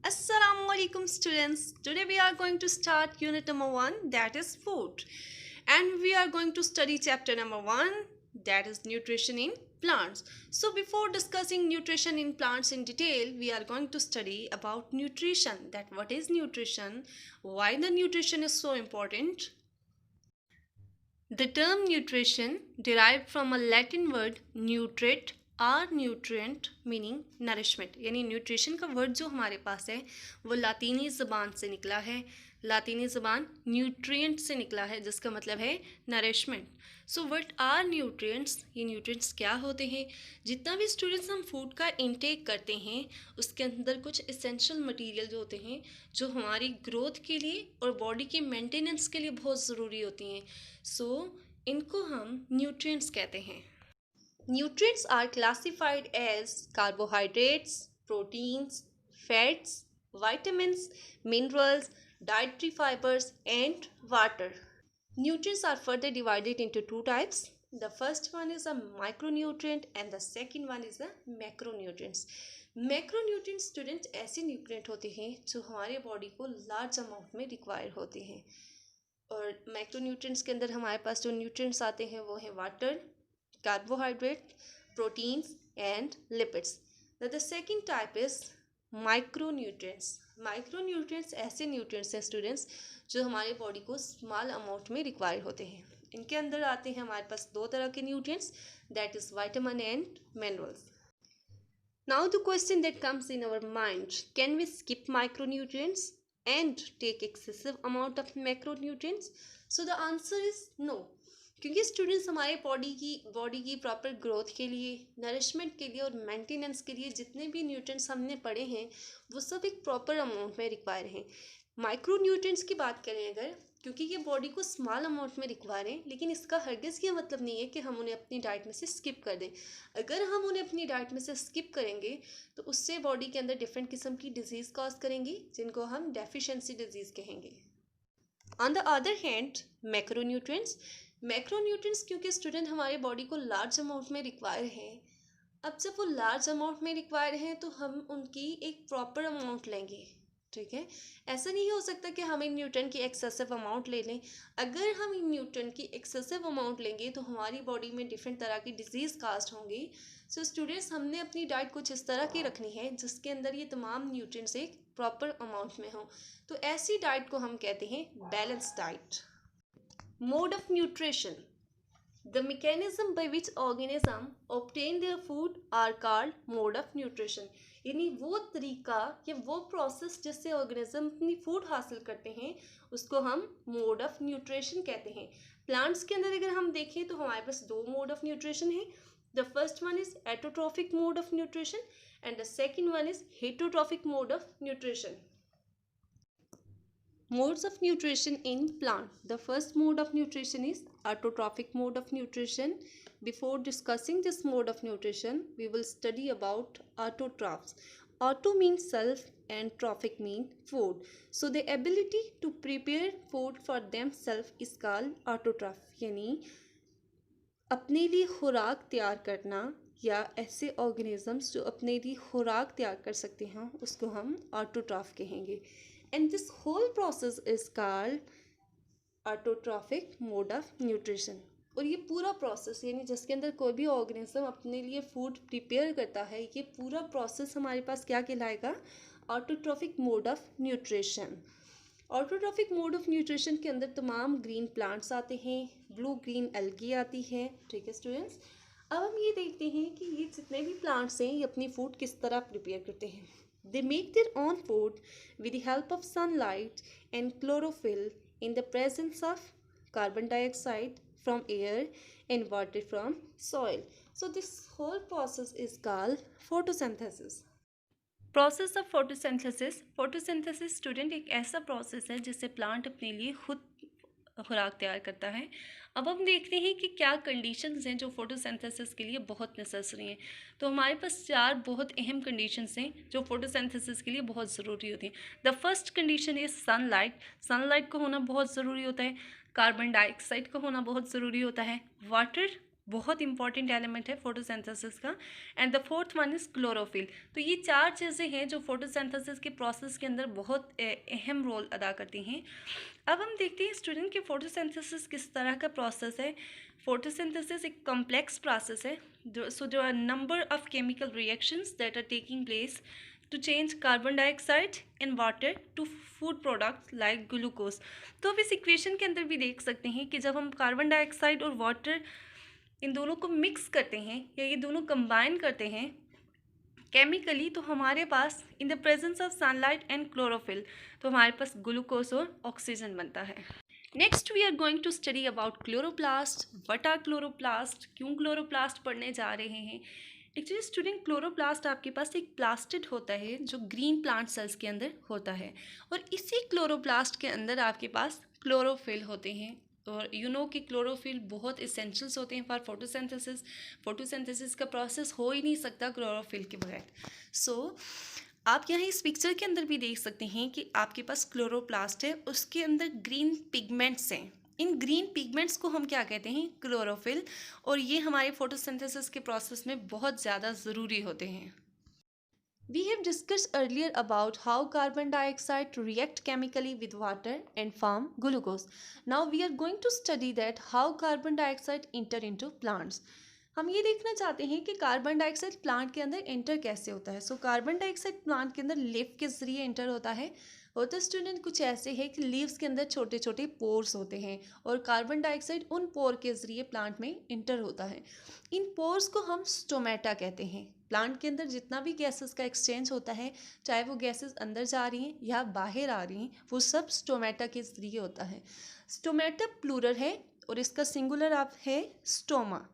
Assalamu alaikum students. Today we are going to start unit number 1, that is food. And we are going to study chapter number 1, that is nutrition in plants. So before discussing nutrition in plants in detail, we are going to study about nutrition. That what is nutrition, why the nutrition is so important. The term nutrition derived from a Latin word nutrate or nutrient meaning nourishment, यानी nutrition का word जो हमारे पास है वो लातीनी ज़बान से निकला है। लातीनी ज़बान न्यूट्रिएंट से निकला है जिसका मतलब है nourishment. So what are nutrients, ये न्यूट्रिएंट्स क्या होते हैं। जितना भी स्टूडेंट्स हम फूड का इनटेक करते हैं उसके अंदर कुछ इसेंशियल मटेरियल जो होते हैं जो हमारी ग्रोथ के लिए और बॉडी की मेंटेनेंस के लिए बहुत ज़रूरी होती हैं। सो इनको हम न्यूट्रिएंट्स कहते हैं। Nutrients are classified as carbohydrates, proteins, fats, vitamins, minerals, dietary fibers, and water. Nutrients are further divided into two types. The first one is a micronutrient and the second one is a macronutrients. Macronutrients students ऐसे nutrient होते हैं जो हमारे body को large amount में require होते हैं। और मैक्रोन्यूट्रिएंट्स के अंदर हमारे पास जो न्यूट्रिएंट्स आते हैं वो है water, carbohydrate, proteins and lipids. Now the second type is micronutrients. Micronutrients ऐसे nutrients हैं students जो हमारे बॉडी को स्मॉल अमाउंट में रिक्वायर होते हैं। इनके अंदर आते हैं हमारे पास दो तरह के nutrients, that is vitamin and minerals. Now the question that comes in our mind, can we skip micronutrients and take excessive amount of macronutrients? So the answer is no. क्योंकि स्टूडेंट्स हमारे बॉडी की proper growth के लिए, nourishment के लिए और maintenance के लिए जितने भी न्यूट्रिएंट्स हमने पढ़े हैं वो सब एक प्रॉपर अमाउंट में रिक्वायर हैं। माइक्रो न्यूट्रिएंट्स की बात करें अगर, क्योंकि ये बॉडी को स्मॉल अमाउंट में रिक्वायर हैं, लेकिन इसका हरगिज़ ये मतलब नहीं है कि हम उन्हें अपनी डाइट में से स्किप कर दें। अगर हम उन्हें अपनी डाइट में से स्किप करेंगे तो उससे बॉडी के अंदर डिफरेंट किस्म की डिजीज़ कॉज करेंगी जिनको हम डेफिशिएंसी डिजीज़ कहेंगे। On the other hand macronutrients क्योंकि स्टूडेंट हमारे बॉडी को लार्ज अमाउंट में रिक्वायर है। अब जब वो लार्ज अमाउंट में रिक्वायर हैं तो हम उनकी एक प्रॉपर अमाउंट लेंगे, ठीक है। ऐसा नहीं हो सकता कि हम इन न्यूट्रिएंट की एक्सेसिव अमाउंट ले लें। अगर हम इन न्यूट्रिएंट की एक्सेसिव अमाउंट लेंगे तो हमारी बॉडी में डिफरेंट तरह की डिजीज़ कास्ट होंगी। सो स्टूडेंट्स हमने अपनी डाइट कुछ इस तरह की रखनी है जिसके अंदर ये तमाम न्यूट्रिएंट्स एक प्रॉपर अमाउंट में हों। तो ऐसी डाइट को हम कहते हैं balance diet. Mode of nutrition. The mechanism by which organism obtain their food are called mode of nutrition. यानी वो तरीका या वो प्रोसेस जिससे ऑर्गेनिज्म अपनी फूड हासिल करते हैं उसको हम मोड ऑफ न्यूट्रिशन कहते हैं। प्लांट्स के अंदर अगर हम देखें तो हमारे पास दो मोड ऑफ न्यूट्रिशन है। The first one is autotrophic mode of nutrition and the second one is heterotrophic mode of nutrition. Modes of nutrition in plant. The first mode of nutrition is autotrophic mode of nutrition. Before discussing this mode of nutrition, we will study about autotrophs. Auto means self and trophic means food. So the ability to prepare food for themselves is called autotroph. यानी अपने लिए खुराक तैयार करना या ऐसे organisms जो अपने लिए खुराक तैयार कर सकते हैं उसको हम ऑटोट्रॉफ कहेंगे। And this whole process is called autotrophic mode of nutrition. और ये पूरा प्रोसेस यानी जिसके अंदर कोई भी ऑर्गेनिज्म अपने लिए फूड प्रिपेयर करता है, ये पूरा प्रोसेस हमारे पास क्या कहलाएगा, autotrophic mode of nutrition. Autotrophic mode of nutrition के अंदर तमाम ग्रीन प्लांट्स आते हैं, ब्लू ग्रीन एल्गी आती है, ठीक है स्टूडेंट्स। अब हम ये देखते हैं कि ये जितने भी प्लांट्स हैं ये अपनी फूड किस तरह प्रिपेयर करते हैं। They make their own food with the help of sunlight and chlorophyll in the presence of carbon dioxide from air and water from soil. So this whole process is called photosynthesis. Process of photosynthesis student एक ऐसा process है जिससे plant अपने लिए खुद खुराक तैयार करता है। अब हम देखते हैं कि क्या कंडीशंस हैं जो फोटोसिंथेसिस के लिए बहुत नेसेसरी हैं। तो हमारे पास चार बहुत अहम कंडीशंस हैं जो फोटोसिंथेसिस के लिए बहुत ज़रूरी होती हैं। The first condition is sunlight को होना बहुत ज़रूरी होता है, कार्बन डाइऑक्साइड का होना बहुत ज़रूरी होता है, वाटर बहुत इंपॉर्टेंट एलिमेंट है फोटोसिंथेसिस का। And the fourth one is chlorophyll. तो ये 4 चीज़ें हैं जो फोटोसिंथेसिस के प्रोसेस के अंदर बहुत अहम रोल अदा करती हैं। अब हम देखते हैं स्टूडेंट कि फोटोसिंथेसिस किस तरह का प्रोसेस है। फोटोसिंथेसिस एक कॉम्प्लेक्स प्रोसेस है। So there are number of chemical reactions that are taking place to change carbon dioxide in water to food products like glucose. तो अब इस इक्वेशन के अंदर भी देख सकते हैं कि जब हम कार्बन डाइऑक्साइड और वाटर इन दोनों को मिक्स करते हैं या ये दोनों कंबाइन करते हैं केमिकली, तो हमारे पास in the presence of sunlight and chlorophyll तो हमारे पास ग्लूकोज और ऑक्सीजन बनता है। Next we are going to study about chloroplast. What are chloroplast, क्यों क्लोरोप्लास्ट पढ़ने जा रहे हैं। एक्चुअली स्टूडेंट क्लोरोप्लास्ट आपके पास एक प्लास्टिड होता है जो ग्रीन प्लांट सेल्स के अंदर होता है, और इसी क्लोरोप्लास्ट के अंदर आपके पास क्लोरोफिल होते हैं। और यू नो कि क्लोरोफिल बहुत इसेंशियल्स होते हैं फॉर फोटोसिंथेसिस। फोटोसिंथेसिस का प्रोसेस हो ही नहीं सकता क्लोरोफिल के बगैर। सो आप यहाँ इस पिक्चर के अंदर भी देख सकते हैं कि आपके पास क्लोरोप्लास्ट है, उसके अंदर ग्रीन पिगमेंट्स हैं। इन ग्रीन पिगमेंट्स को हम क्या कहते हैं, क्लोरोफिल, और ये हमारे फोटोसिंथेसिस के प्रोसेस में बहुत ज़्यादा ज़रूरी होते हैं। We have discussed earlier about how carbon dioxide react chemically with water and form glucose. Now we are going to study that how carbon dioxide enter into plants. हम ये देखना चाहते हैं कि कार्बन डाइऑक्साइड प्लांट के अंदर enter कैसे होता है। कार्बन डाइऑक्साइड प्लांट के अंदर लीफ के जरिए एंटर होता है। तो स्टूडेंट कुछ ऐसे है कि लीव्स के अंदर छोटे छोटे पोर्स होते हैं और कार्बन डाइऑक्साइड उन पोर के जरिए प्लांट में इंटर होता है। इन पोर्स को हम स्टोमेटा कहते हैं। प्लांट के अंदर जितना भी गैसेस का एक्सचेंज होता है, चाहे वो गैसेस अंदर जा रही हैं या बाहर आ रही हैं, वो सब स्टोमेटा के जरिए होता है। स्टोमेटा प्लूरल है और इसका सिंगुलर आप है स्टोमा।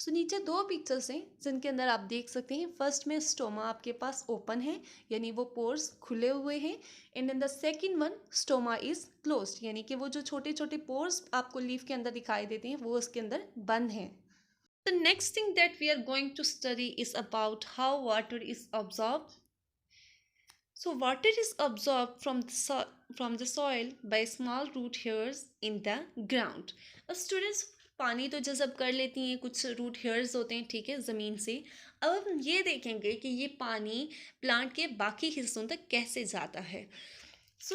नीचे 2 पिक्चर्स हैं जिनके अंदर आप देख सकते हैं। फर्स्ट में स्टोमा आपके पास ओपन है, यानी वो पोर्स खुले हुए हैं, and in the second one stoma is closed, यानी कि वो जो छोटे छोटे पोर्स आपको लीफ के अंदर दिखाई देते हैं वो उसके अंदर बंद हैं। The next thing that we are going to study is about how water is absorbed. Water is absorbed from the soil by small root hairs in the ground. अब students पानी तो जज़ब कर लेती हैं, कुछ रूट हेयर्स होते हैं, ठीक है, ज़मीन से। अब हम ये देखेंगे कि ये पानी प्लांट के बाकी हिस्सों तक कैसे जाता है।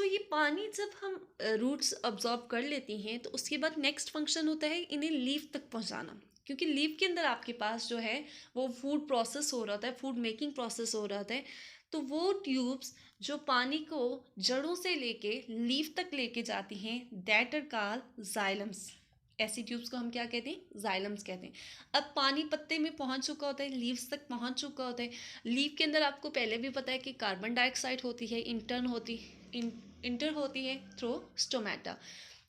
ये पानी जब हम रूट्स अब्जॉर्ब कर लेती हैं तो उसके बाद नेक्स्ट फंक्शन होता है इन्हें लीफ तक पहुंचाना, क्योंकि लीफ के अंदर आपके पास जो है वो फूड प्रोसेस हो रहा होता है, फूड मेकिंग प्रोसेस हो रहा होता है। तो वो ट्यूब्स जो पानी को जड़ों से लेके लीफ तक लेके जाती हैं, दैट आर कॉल्ड जाइलम्स। ऐसी ट्यूब्स को हम क्या कहते हैं, जाइलम्स कहते हैं। अब पानी पत्ते में पहुंच चुका होता है, लीव्स तक पहुंच चुका होता है। लीफ के अंदर आपको पहले भी पता है कि कार्बन डाइऑक्साइड होती है, इंटर होती है थ्रू स्टोमेटा।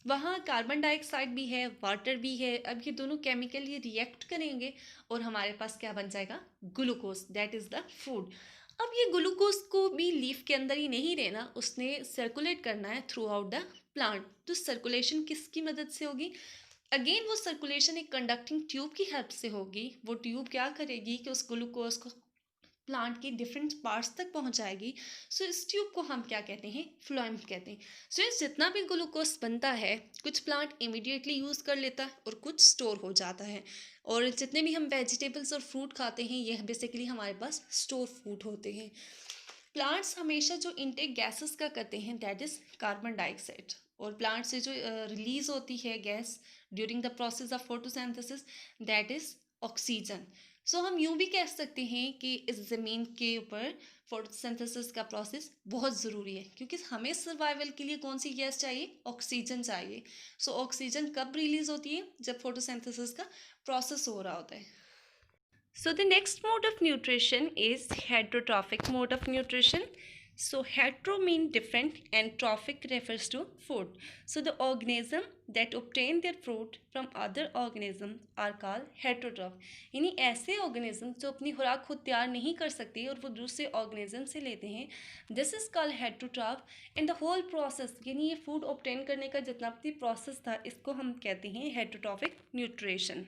वहाँ कार्बन डाइऑक्साइड भी है, वाटर भी है। अब ये दोनों केमिकल ये रिएक्ट करेंगे और हमारे पास क्या बन जाएगा, glucose, that is the food. अब ये ग्लूकोज को भी लीफ के अंदर ही नहीं रहना, उसने सर्कुलेट करना है थ्रू आउट द प्लांट। तो सर्कुलेशन किसकी मदद से होगी, अगेन वो सर्कुलेशन एक कंडक्टिंग ट्यूब की हेल्प से होगी। वो ट्यूब क्या करेगी कि उस ग्लूकोज को प्लांट के डिफरेंट पार्ट्स तक पहुंचाएगी। इस ट्यूब को हम क्या कहते हैं, फ्लोएम कहते हैं। जितना भी ग्लूकोज बनता है कुछ प्लांट इमीडिएटली यूज़ कर लेता है और कुछ स्टोर हो जाता है। और जितने भी हम वेजिटेबल्स और फ्रूट खाते हैं ये बेसिकली हमारे पास स्टोर फूड होते हैं। प्लांट्स हमेशा जो इनटेक गैसेस का करते हैं दैट इज़ कार्बन डाइऑक्साइड, और प्लांट से जो रिलीज होती है gas during the process of photosynthesis that is oxygen. हम यूँ भी कह सकते हैं कि इस ज़मीन के ऊपर फोटोसिंथेसिस का प्रोसेस बहुत ज़रूरी है, क्योंकि हमें सर्वाइवल के लिए कौन सी गैस चाहिए, ऑक्सीजन चाहिए। ऑक्सीजन कब रिलीज़ होती है, जब फोटोसिंथेसिस का प्रोसेस हो रहा होता है। The next mode of nutrition is heterotrophic mode of nutrition. Hetero mean different and trophic refers to food. The organism that obtain their food from other organism are called heterotroph. यानी ऐसे organism जो अपनी खुराक खुद तैयार नहीं कर सकती और वो दूसरे organism से लेते हैं, this is called heterotroph. And the whole process, यानी ये food obtain करने का जितना भी process था इसको हम कहते हैं heterotrophic nutrition.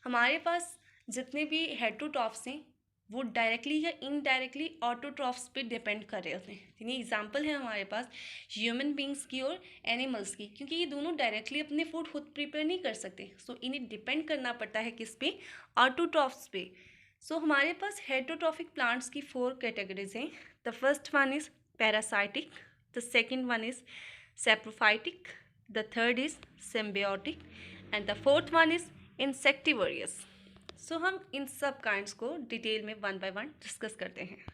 हमारे पास जितने भी हेटरोट्रॉफ्स हैं वो डायरेक्टली या इनडायरेक्टली ऑटोट्रॉफ्स पे डिपेंड कर रहे होते हैं। यानी एग्जांपल है हमारे पास ह्यूमन बींग्स की और एनिमल्स की, क्योंकि ये दोनों डायरेक्टली अपने फूड खुद प्रिपेयर नहीं कर सकते, सो इन्हें डिपेंड करना पड़ता है किस पे, ऑटोट्रॉफ्स पे। सो हमारे पास हेटरोट्रॉफिक प्लांट्स की 4 कैटेगरीज हैं। The first one is parasitic, the second one is saprophytic, the third is symbiotic and the fourth one is insectivorous. So हम इन सब काइंड्स को डिटेल में वन बाय वन डिस्कस करते हैं।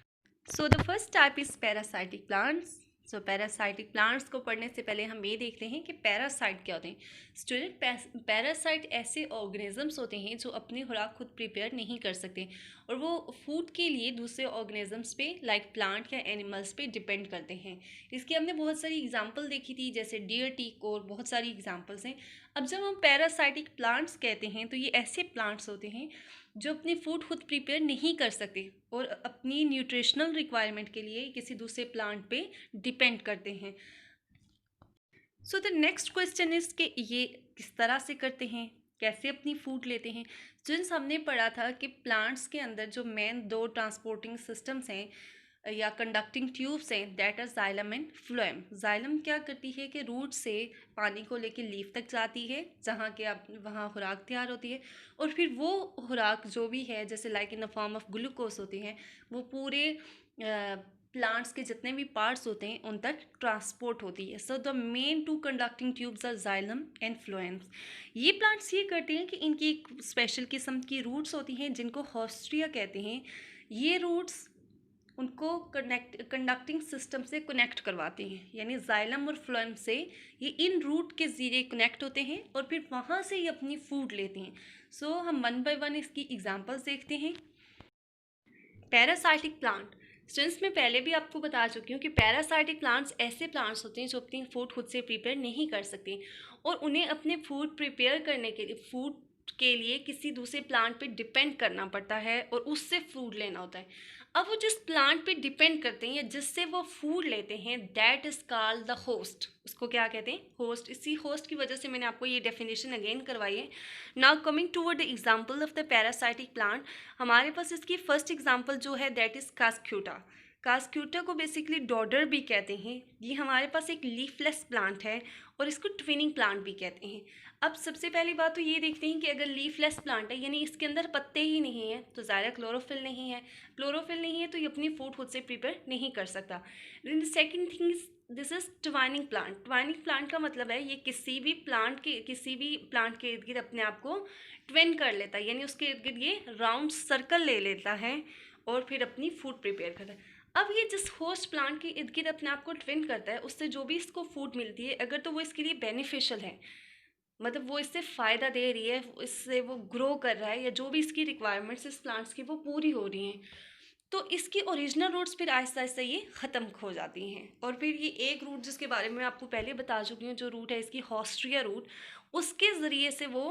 So the first type is parasitic plants. So parasitic plants को पढ़ने से पहले हम ये देखते हैं कि पैरासाइट क्या होते हैं। स्टूडेंट, पैरासाइट ऐसे ऑर्गेनिजम्स होते हैं जो अपनी खुराक खुद प्रिपेयर नहीं कर सकते और वो फूड के लिए दूसरे ऑर्गेनिजम्स पे लाइक प्लांट या एनिमल्स पे डिपेंड करते हैं। इसकी हमने बहुत सारी एग्जांपल देखी थी, जैसे डियर टीक और बहुत सारी एग्जांपल्स हैं। अब जब हम पैरासाइटिक प्लांट्स कहते हैं तो ये ऐसे प्लांट्स होते हैं जो अपने फूड खुद प्रिपेयर नहीं कर सकते और अपनी न्यूट्रिशनल रिक्वायरमेंट के लिए किसी दूसरे प्लांट पे डिपेंड करते हैं। So the next question is कि ये किस तरह से करते हैं, कैसे अपनी फूड लेते हैं। स्टूडेंट्स, हमने पढ़ा था कि प्लांट्स के अंदर जो मेन 2 ट्रांसपोर्टिंग सिस्टम्स हैं या कंडक्टिंग ट्यूब्स हैं, that are xylem and phloem. Xylem क्या करती है कि रूट से पानी को लेके लीफ तक जाती है जहाँ के आप वहाँ खुराक तैयार होती है और फिर वो खुराक जो भी है जैसे like in the form of glucose होती है वो पूरे प्लांट्स के जितने भी पार्ट्स होते हैं उन तक ट्रांसपोर्ट होती है। So the main 2 conducting tubes are xylem and phloems. ये प्लांट्स ये करते हैं कि इनकी एक स्पेशल किस्म की रूट्स होती हैं जिनको हॉस्ट्रिया कहते हैं। ये रूट्स उनको कंडक्टिंग सिस्टम से कनेक्ट करवाते हैं, यानी जाइलम और फ्लोएम से ये इन रूट के ज़रिए कनेक्ट होते हैं और फिर वहाँ से ये अपनी फूड लेते हैं। सो हम वन बाय वन इसकी एग्जांपल्स देखते हैं। Parasitic plant. स्टूडेंट्स, मैं पहले भी आपको बता चुकी हूँ कि पैरासाइटिक प्लांट्स ऐसे प्लांट्स होते हैं जो अपनी फूड खुद से प्रिपेयर नहीं कर सकते और उन्हें अपने फूड प्रिपेयर करने के लिए किसी दूसरे प्लांट पे डिपेंड करना पड़ता है और उससे फूड लेना होता है। अब वो जिस प्लांट पे डिपेंड करते हैं या जिससे वो फूड लेते हैं, that is called the host. उसको क्या कहते हैं? होस्ट। इसी होस्ट की वजह से मैंने आपको ये डेफिनेशन अगेन करवाई है। Now coming toward the example of the parasitic plant, हमारे पास इसकी फर्स्ट एग्जांपल जो है दैट इज़ कास्क्यूटा। कास्क्यूटा को बेसिकली डॉडर भी कहते हैं। ये हमारे पास एक लीफलेस प्लांट है और इसको ट्विनिंग प्लांट भी कहते हैं। अब सबसे पहली बात तो ये देखते हैं कि अगर लीफलेस प्लांट है यानी इसके अंदर पत्ते ही नहीं है तो ज़्यादा क्लोरोफिल नहीं है। क्लोरोफिल नहीं है तो ये अपनी फूड खुद से प्रिपेयर नहीं कर सकता। Then the second thing is this is twining plant. Twining plant का मतलब है ये किसी भी प्लांट के इर्द गिर्द अपने आप को ट्विन कर लेता है, यानी उसके इर्द गिर्द ये राउंड सर्कल ले लेता है और फिर अपनी फूड प्रिपेयर करता है। अब ये जिस होस्ट प्लांट के इर्द गिर्द अपने आप को ट्विन करता है उससे जो भी इसको फूड मिलती है अगर तो वो इसके लिए बेनिफिशियल है, मतलब वो इससे फ़ायदा दे रही है, इससे वो ग्रो कर रहा है या जो भी इसकी रिक्वायरमेंट्स इस प्लांट्स की वो पूरी हो रही हैं, तो इसकी ओरिजिनल रूट्स फिर आहिस्ता आहिस्ता ये ख़त्म हो जाती हैं। और फिर ये एक रूट जिसके बारे में आपको पहले बता चुकी हूँ, जो रूट है इसकी हॉस्ट्रिया रूट, उसके ज़रिए से वो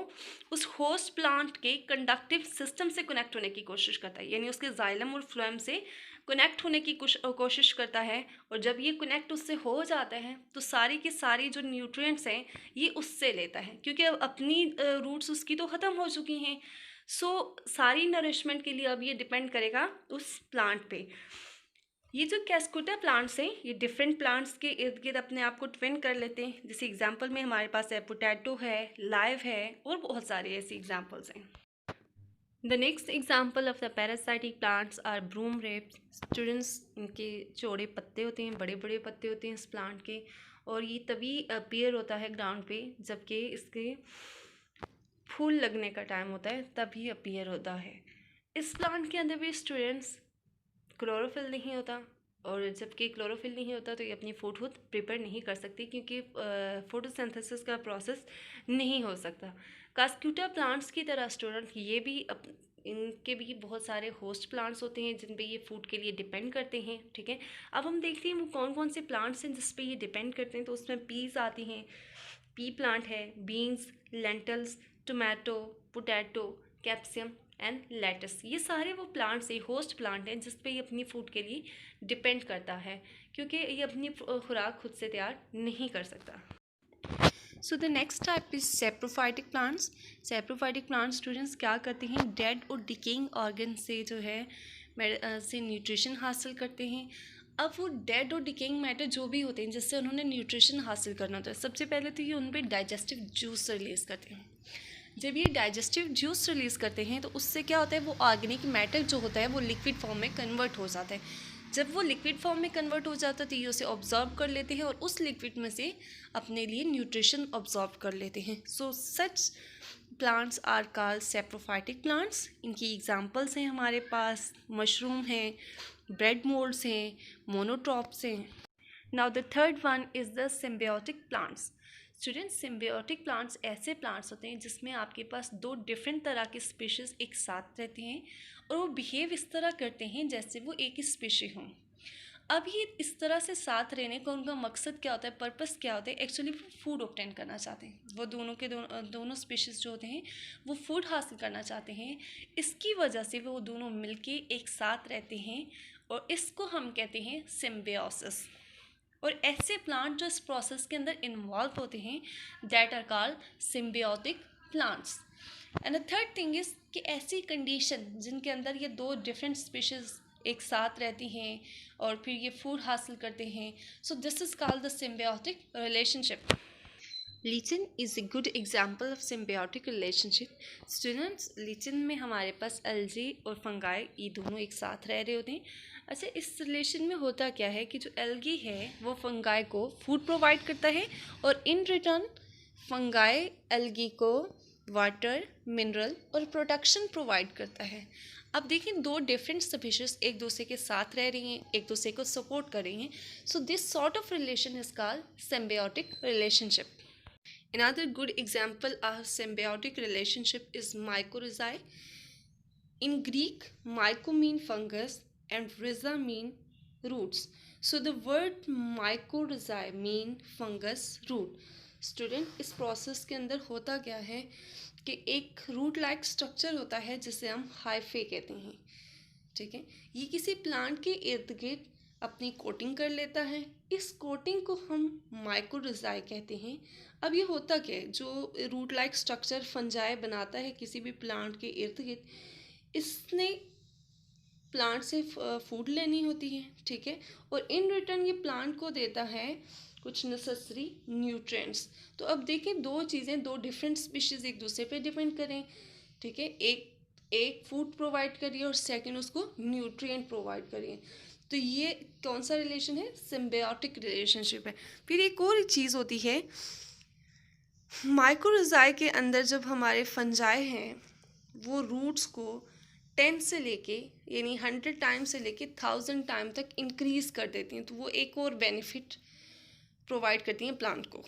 उस होस्ट प्लांट के कंडक्टिव सिस्टम से कनेक्ट होने की कोशिश करता है, यानी उसके जाइलम और फ्लोएम से कनेक्ट होने की कोशिश करता है। और जब ये कनेक्ट उससे हो जाता है तो सारी की सारी जो न्यूट्रिएंट्स हैं ये उससे लेता है, क्योंकि अब अपनी रूट्स उसकी तो ख़त्म हो चुकी हैं। सो सारी नरिशमेंट के लिए अब ये डिपेंड करेगा उस प्लांट पे। ये जो कैस्कुटा प्लांट्स हैं ये डिफरेंट प्लांट्स के इर्द गिर्द अपने आप को ट्विन कर लेते हैं। जैसे एग्जांपल में हमारे पास है पोटैटो है, लाइव है और बहुत सारे ऐसी एग्जांपल्स हैं। The next example of the parasitic plants are broomrapes. Students, इनके चौड़े पत्ते होते हैं, बड़े बड़े पत्ते होते हैं इस प्लांट के, और ये तभी अपीयर होता है ग्राउंड पे जबकि इसके फूल लगने का टाइम होता है, तभी अपीयर होता है। इस प्लांट के अंदर भी स्टूडेंट्स क्लोरोफिल नहीं होता, और जबकि क्लोरोफिल नहीं होता तो ये अपनी फूड खुद प्रिपेयर नहीं कर सकती क्योंकि फोटोसिंथेसिस का प्रोसेस नहीं हो सकता। कास्क्यूटा प्लांट्स की तरह स्टूडेंट ये भी इनके भी बहुत सारे होस्ट प्लांट्स होते हैं जिन पे ये फूड के लिए डिपेंड करते हैं। ठीक है, अब हम देखते हैं वो कौन कौन से प्लांट्स हैं जिस पे ये डिपेंड करते हैं। तो उसमें पीस आती हैं, पी प्लांट है, beans, lentils, tomato, potato, capsicum and lettuce. ये सारे वो प्लांट्स हैं, होस्ट प्लांट हैं जिस पे ये अपनी फूड के लिए डिपेंड करता है क्योंकि ये अपनी खुराक खुद से तैयार नहीं कर सकता। So the next type is saprophytic plants. Saprophytic plant students क्या करते हैं, डेड और डिकेइंग ऑर्गन से जो है से न्यूट्रिशन हासिल करते हैं। अब वो डेड और डिकेइंग मैटर जो भी होते हैं जिससे उन्होंने न्यूट्रिशन हासिल करना होता है, सबसे पहले तो ये उन पर डाइजेस्टिव जूस रिलीज़ करते हैं। जब ये डाइजेस्टिव जूस रिलीज़ करते हैं तो उससे क्या होता है, वो ऑर्गेनिक मैटर जो होता है वो लिक्विड फॉर्म में कन्वर्ट हो जाता है। जब वो लिक्विड फॉर्म में कन्वर्ट हो जाता है तो ये उसे ऑब्जॉर्व कर लेते हैं और उस लिक्विड में से अपने लिए न्यूट्रिशन ऑब्जॉर्व कर लेते हैं। So such plants are called saprophytic plants. इनकी एग्जांपल्स हैं हमारे पास, मशरूम हैं, ब्रेड मोल्ड्स हैं, मोनोट्रॉप्स हैं। Now the third one is the symbiotic plants. Students, symbiotic plants ऐसे प्लांट्स होते हैं जिसमें आपके पास दो डिफरेंट तरह के स्पीशीज़ एक साथ रहते हैं और वो बिहेव इस तरह करते हैं जैसे वो एक ही स्पीशी हों। अब ये इस तरह से साथ रहने का उनका मकसद क्या होता है, पर्पस क्या होता है, एक्चुअली वो फूड ऑब्टेन करना चाहते हैं। वो दोनों स्पीशीज़ जो होते हैं वो फूड हासिल करना चाहते हैं। इसकी वजह से वो दोनों मिलके एक साथ रहते हैं और इसको हम कहते हैं सिम्बियोसिस। और ऐसे प्लांट जो इस प्रोसेस के अंदर इन्वॉल्व होते हैं that are called symbiotic plants. And the third thing is कि ऐसी कंडीशन जिनके अंदर ये दो डिफरेंट स्पीशीज़ एक साथ रहती हैं और फिर ये फूड हासिल करते हैं, so this is called the symbiotic relationship. Lichen is a good example of symbiotic relationship. Students, lichen में हमारे पास एल्गी और फंगाई ये दोनों एक साथ रह रहे होते हैं। अच्छा, इस रिलेशन में होता क्या है कि जो एल्गी है वो फंगाई को फूड प्रोवाइड करता है और इन रिटर्न फंगाई एल्गी को वाटर, मिनरल और प्रोटेक्शन प्रोवाइड करता है। अब देखें, दो डिफरेंट स्पीशीज एक दूसरे के साथ रह रही हैं, एक दूसरे को सपोर्ट कर रही हैं। So this sort of relation is called symbiotic relationship. Another good example of symbiotic relationship is mycorrhizae. In Greek, myco mean fungus and rhiza mean roots. So the word mycorrhizae mean fungus root. Student, इस process के अंदर होता क्या है कि एक root like structure होता है जिसे हम हाइफे कहते हैं। ठीक है, ये किसी प्लांट के इर्द गिर्द अपनी कोटिंग कर लेता है। इस कोटिंग को हम माइकोरिजाई कहते हैं। अब ये होता क्या है, जो रूट लाइक स्ट्रक्चर फंजाई बनाता है किसी भी प्लांट के इर्द गिर्द, इसने प्लांट से फूड लेनी होती है। ठीक है, और इन रिटर्न ये प्लांट को देता है कुछ नेसेसरी न्यूट्रिएंट्स। तो अब देखें, दो चीज़ें, दो डिफरेंट स्पीशीज़ एक दूसरे पे डिपेंड करें। ठीक है, एक फूड प्रोवाइड करिए और सेकंड उसको न्यूट्रिएंट प्रोवाइड करिए। तो ये कौन सा रिलेशन है, सिम्बियोटिक रिलेशनशिप है। फिर एक और चीज़ होती है, माइकोरिजाई के अंदर जब हमारे फंजाई हैं वो रूट्स को 10 से लेके यानी 100 टाइम से लेके 1000 टाइम तक इंक्रीज़ कर देती हैं। तो वो एक और बेनिफिट प्रोवाइड करती हैं प्लांट को।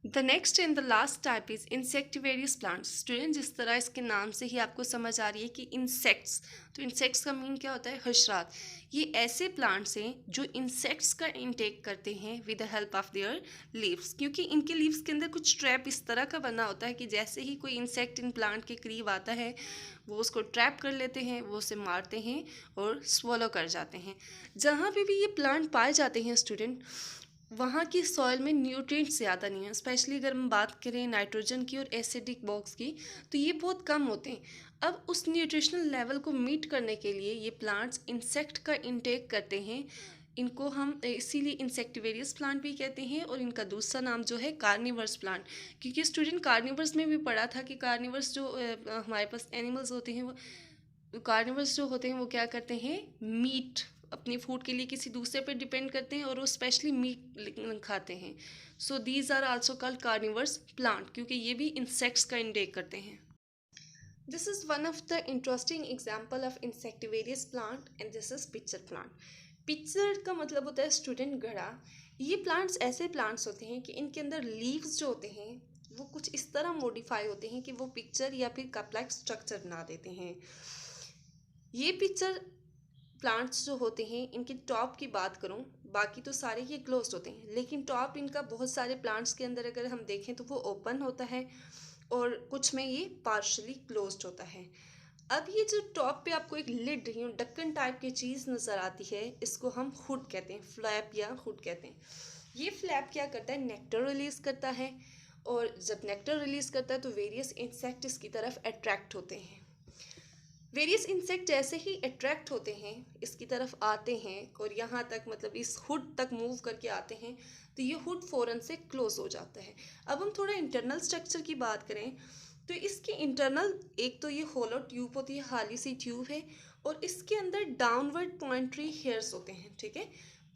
The next and the last type is insectivorous plants. Student, जिस तरह इसके नाम से ही आपको समझ आ रही है कि इंसेक्ट्स, तो इंसेक्ट्स का मीन क्या होता है, हशरात। ये ऐसे प्लांट्स हैं जो इंसेक्ट्स का इंटेक करते हैं with the help of their leaves, क्योंकि इनके लीव्स के अंदर कुछ ट्रैप इस तरह का बना होता है कि जैसे ही कोई इंसेक्ट इन प्लांट के करीब आता है वो उसको ट्रैप कर लेते हैं, वो उसे मारते हैं और स्वॉलो कर जाते हैं। जहाँ पे भी ये प्लांट पाए जाते हैं स्टूडेंट, वहाँ की सॉइल में न्यूट्रिएंट्स ज़्यादा नहीं है। स्पेशली अगर हम बात करें नाइट्रोजन की और एसिडिक बॉक्स की, तो ये बहुत कम होते हैं। अब उस न्यूट्रिशनल लेवल को मीट करने के लिए ये प्लांट्स इंसेक्ट का इंटेक करते हैं। इनको हम इसीलिए इंसेक्टिवेरियस प्लांट भी कहते हैं और इनका दूसरा नाम जो है कार्निवर्स प्लांट। क्योंकि स्टूडेंट, कार्निवर्स में भी पढ़ा था कि कार्निवर्स जो हमारे पास एनिमल्स होते हैं, वो कार्निवर्स जो होते हैं वो क्या करते हैं, मीट अपनी फूड के लिए किसी दूसरे पे डिपेंड करते हैं और वो स्पेशली मीट खाते हैं। So these are also called carnivores plant, क्योंकि ये भी इंसेक्ट्स का इंटेक करते हैं। This is one of the interesting example of insectivorous plant and this is pitcher plant. Pitcher का मतलब होता है स्टूडेंट घड़ा। ये प्लांट्स ऐसे प्लांट्स होते हैं कि इनके अंदर लीव्स जो होते हैं वो कुछ इस तरह मॉडिफाई होते हैं कि वो पिक्चर या फिर कप लाइक स्ट्रक्चर बना देते हैं। ये पिक्चर प्लांट्स जो होते हैं, इनके टॉप की बात करूं, बाकी तो सारे ये क्लोज्ड होते हैं, लेकिन टॉप इनका बहुत सारे प्लांट्स के अंदर अगर हम देखें तो वो ओपन होता है और कुछ में ये पार्शली क्लोज्ड होता है। अब ये जो टॉप पे आपको एक लिड यूँ ढक्कन टाइप की चीज़ नज़र आती है, इसको हम हुड कहते हैं, फ्लैप या हुड कहते हैं। ये फ्लैप क्या करता है, नेक्टर रिलीज़ करता है और जब नेक्टर रिलीज़ करता है तो वेरियस इंसेक्ट इसकी तरफ अट्रैक्ट होते हैं। वेरियस इंसेक्ट जैसे ही अट्रैक्ट होते हैं, इसकी तरफ आते हैं और यहाँ तक मतलब इस हुड तक मूव करके आते हैं, तो ये हुड फ़ौरन से क्लोज हो जाता है। अब हम थोड़ा इंटरनल स्ट्रक्चर की बात करें तो इसकी इंटरनल, एक तो ये होलो ट्यूब होती है, खाली सी ट्यूब है, और इसके अंदर डाउनवर्ड पॉइंट्री हेयर्स होते हैं, ठीक है,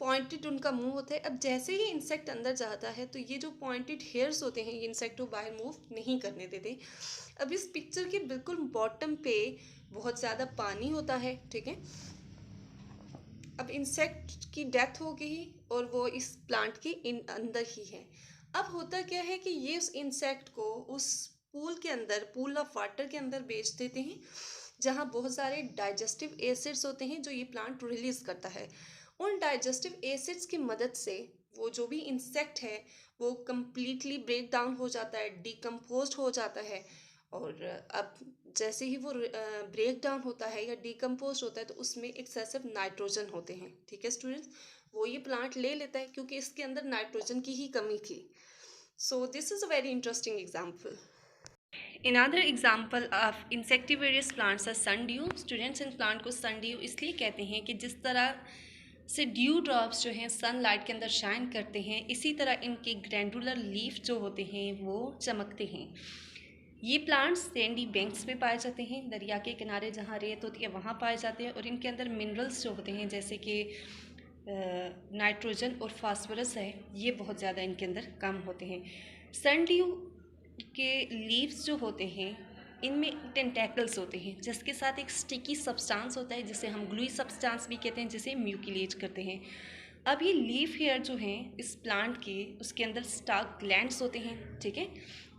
पॉइंटेड उनका मुंह होता है। अब जैसे ही इंसेक्ट अंदर जाता है तो ये जो पॉइंटेड हेयर्स होते हैं ये इंसेक्ट को बाहर मूव नहीं करने देते। अब इस पिक्चर के बिल्कुल बॉटम पे बहुत ज़्यादा पानी होता है, ठीक है। अब इंसेक्ट की डेथ हो गई और वो इस प्लांट के अंदर ही है। अब होता क्या है कि ये उस इंसेक्ट को उस पूल के अंदर, पूल ऑफ वाटर के अंदर बेच देते हैं, जहाँ बहुत सारे डाइजेस्टिव एसिड्स होते हैं जो ये प्लांट रिलीज करता है। उन डाइजेस्टिव एसिड्स की मदद से वो जो भी इंसेक्ट है वो कम्प्लीटली ब्रेक डाउन हो जाता है, डिकम्पोज हो जाता है। और अब जैसे ही वो ब्रेक डाउन होता है या डिकम्पोज होता है तो उसमें एक्सेसिव नाइट्रोजन होते हैं, ठीक है स्टूडेंट्स, वो ये प्लांट ले लेता है क्योंकि इसके अंदर नाइट्रोजन की ही कमी थी। सो this is a very interesting example. Another example of insectivorous plants are sundew. Students in plant को sundew इसलिए कहते हैं कि जिस तरह से ड्यू ड्रॉप्स जो हैं सनलाइट के अंदर शाइन करते हैं, इसी तरह इनके ग्रैंडुलर लीफ जो होते हैं वो चमकते हैं। ये प्लांट्स सैंडी बैंक्स पे पाए जाते हैं, दरिया के किनारे जहाँ रेत होती है वहाँ पाए जाते हैं, और इनके अंदर मिनरल्स जो होते हैं जैसे कि नाइट्रोजन और फास्फोरस है, ये बहुत ज़्यादा इनके अंदर कम होते हैं। सनड्यू के लीव्स जो होते हैं इनमें टेंटैकल्स होते हैं जिसके साथ एक स्टिकी सब्सटेंस होता है जिसे हम ग्लूई सब्सटेंस भी कहते हैं, जिसे म्यूकिलेट करते हैं। अब ये लीफ हेयर जो हैं इस प्लांट के, उसके अंदर स्टार्क ग्लैंड्स होते हैं, ठीक है।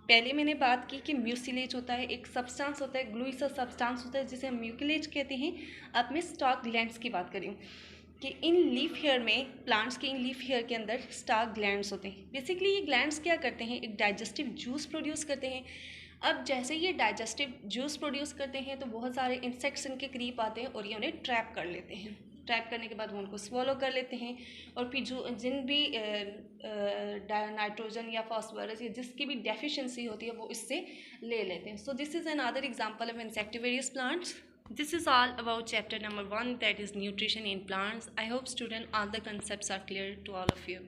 पहले मैंने बात की कि म्यूसिलेज होता है, एक सब्सटेंस होता है, ग्लूई सा सब्सटेंस होता है जिसे हम म्यूकिलेज कहते हैं। अब मैं स्टार्क ग्लैंड्स की बात कर रही हूँ कि इन लीफ हेयर में, प्लांट्स के इन लीफ हेयर के अंदर स्टार्क ग्लैंड्स होते हैं। बेसिकली ये ग्लैंड्स क्या करते हैं, एक डाइजेस्टिव जूस प्रोड्यूस करते हैं। अब जैसे ये डाइजेस्टिव जूस प्रोड्यूस करते हैं तो बहुत सारे इंसेक्ट्स इनके करीब आते हैं और ये उन्हें ट्रैप कर लेते हैं। ट्रैप करने के बाद वो उनको स्वॉलो कर लेते हैं, और फिर जो जिन भी नाइट्रोजन या फॉस्फोरस या जिसकी भी डेफिशिएंसी होती है वो इससे ले लेते हैं। So this is another example of insectivorous plants. This is all about chapter number 1, that is nutrition in plants. I hope students all the concepts are clear to all of you.